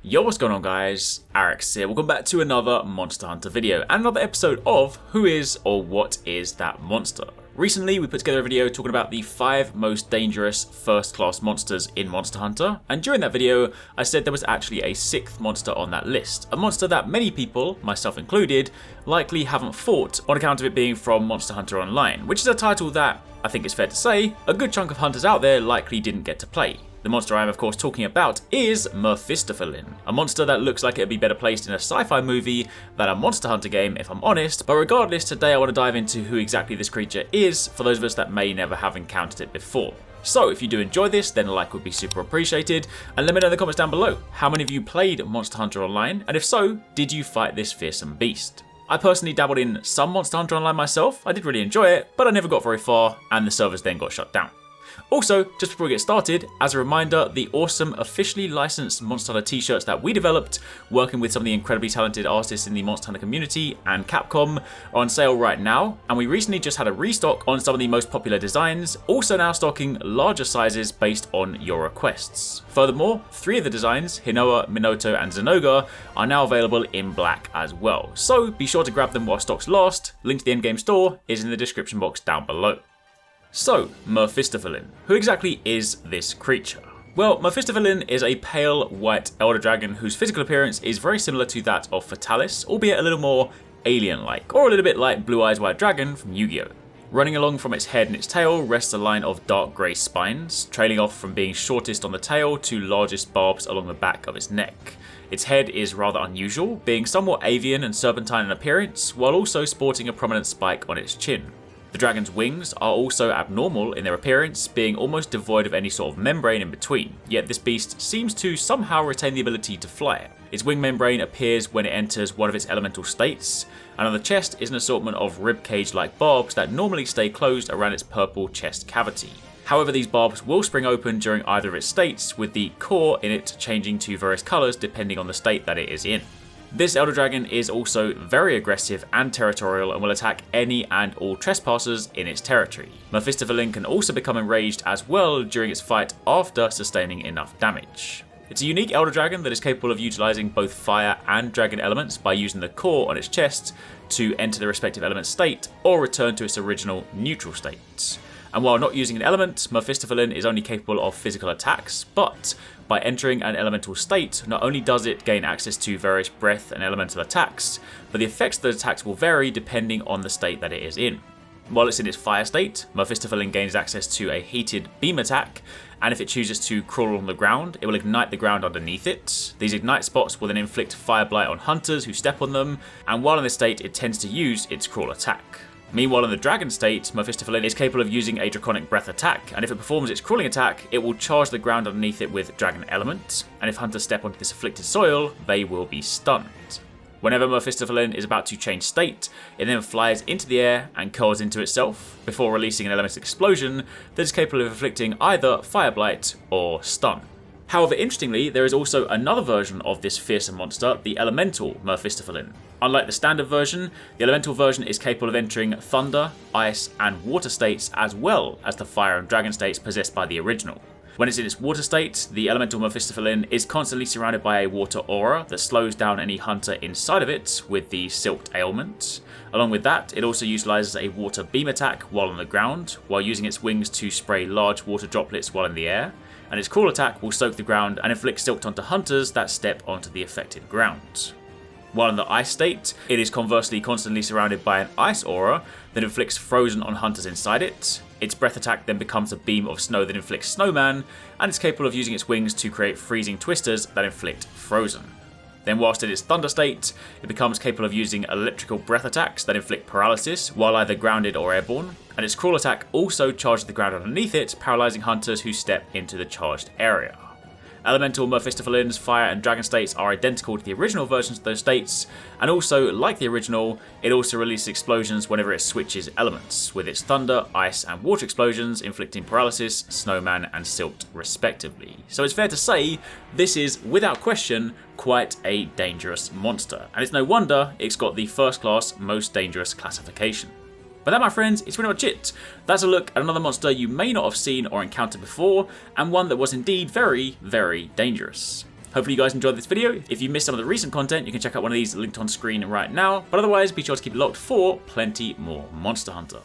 Yo, what's going on guys? HyperX here. Welcome back to another Monster Hunter video and another episode of Who Is or What Is That Monster? Recently we put together a video talking about the 5 most dangerous first class monsters in Monster Hunter, and during that video I said there was actually a 6th monster on that list. A monster that many people, myself included, likely haven't fought on account of it being from Monster Hunter Online, which is a title that, I think it's fair to say, a good chunk of hunters out there likely didn't get to play. The monster I am of course talking about is Merphistophelin, a monster that looks like it'd be better placed in a sci-fi movie than a Monster Hunter game if I'm honest, but regardless, today I want to dive into who exactly this creature is for those of us that may never have encountered it before. So if you do enjoy this, then a like would be super appreciated, and let me know in the comments down below how many of you played Monster Hunter Online, and if so, did you fight this fearsome beast? I personally dabbled in some Monster Hunter Online myself. I did really enjoy it, but I never got very far, and the servers then got shut down. Also, just before we get started, as a reminder, the awesome officially licensed Monster Hunter t-shirts that we developed, working with some of the incredibly talented artists in the Monster Hunter community and Capcom, are on sale right now, and we recently just had a restock on some of the most popular designs, also now stocking larger sizes based on your requests. Furthermore, 3 of the designs, Hinoa, Minoto and Zenoga, are now available in black as well, so be sure to grab them while stocks last. Link to the endgame store is in the description box down below. So, Merphistophelin. Who exactly is this creature? Well, Merphistophelin is a pale white elder dragon whose physical appearance is very similar to that of Fatalis, albeit a little more alien-like, or a little bit like Blue Eyes White Dragon from Yu-Gi-Oh! Running along from its head and its tail rests a line of dark grey spines, trailing off from being shortest on the tail to largest barbs along the back of its neck. Its head is rather unusual, being somewhat avian and serpentine in appearance, while also sporting a prominent spike on its chin. The dragon's wings are also abnormal in their appearance, being almost devoid of any sort of membrane in between, yet this beast seems to somehow retain the ability to fly. Its wing membrane appears when it enters one of its elemental states, and on the chest is an assortment of ribcage-like barbs that normally stay closed around its purple chest cavity. However, these barbs will spring open during either of its states, with the core in it changing to various colours depending on the state that it is in. This Elder Dragon is also very aggressive and territorial and will attack any and all trespassers in its territory. Merphistophelin can also become enraged as well during its fight after sustaining enough damage. It's a unique Elder Dragon that is capable of utilising both fire and dragon elements by using the core on its chest to enter the respective element state or return to its original neutral state. And while not using an element, Merphistophelin is only capable of physical attacks, but by entering an elemental state, not only does it gain access to various breath and elemental attacks, but the effects of the attacks will vary depending on the state that it is in. While it's in its fire state, Merphistophelin gains access to a heated beam attack, and if it chooses to crawl on the ground, it will ignite the ground underneath it. These ignite spots will then inflict fire blight on hunters who step on them, and while in this state, it tends to use its crawl attack. Meanwhile, in the dragon state, Merphistophelin is capable of using a draconic breath attack, and if it performs its crawling attack, it will charge the ground underneath it with dragon element, and if hunters step onto this afflicted soil, they will be stunned. Whenever Merphistophelin is about to change state, it then flies into the air and curls into itself, before releasing an elemental explosion that is capable of inflicting either fire blight or stun. However, interestingly, there is also another version of this fearsome monster, the elemental Merphistophelin. Unlike the standard version, the elemental version is capable of entering thunder, ice, and water states as well as the fire and dragon states possessed by the original. When it's in its water state, the elemental Merphistophelin is constantly surrounded by a water aura that slows down any hunter inside of it with the Silt ailment. Along with that, it also utilises a water beam attack while on the ground, while using its wings to spray large water droplets while in the air, and its crawl attack will soak the ground and inflict silt onto hunters that step onto the affected ground. While in the ice state, it is conversely constantly surrounded by an ice aura that inflicts frozen on hunters inside it. Its breath attack then becomes a beam of snow that inflicts snowman, and it's capable of using its wings to create freezing twisters that inflict frozen. Then whilst in its thunder state, it becomes capable of using electrical breath attacks that inflict paralysis while either grounded or airborne, and its crawl attack also charges the ground underneath it, paralysing hunters who step into the charged area. Elemental Merphistophelin's fire and dragon states are identical to the original versions of those states, and also, like the original, it also releases explosions whenever it switches elements, with its thunder, ice and water explosions inflicting paralysis, snowman and silt respectively. So it's fair to say, this is, without question, quite a dangerous monster, and it's no wonder it's got the first class most dangerous classification. But that, my friends, is pretty much it. That's a look at another monster you may not have seen or encountered before, and one that was indeed very, very dangerous. Hopefully you guys enjoyed this video. If you missed some of the recent content, you can check out one of these linked on screen right now. But otherwise, be sure to keep it locked for plenty more Monster Hunter.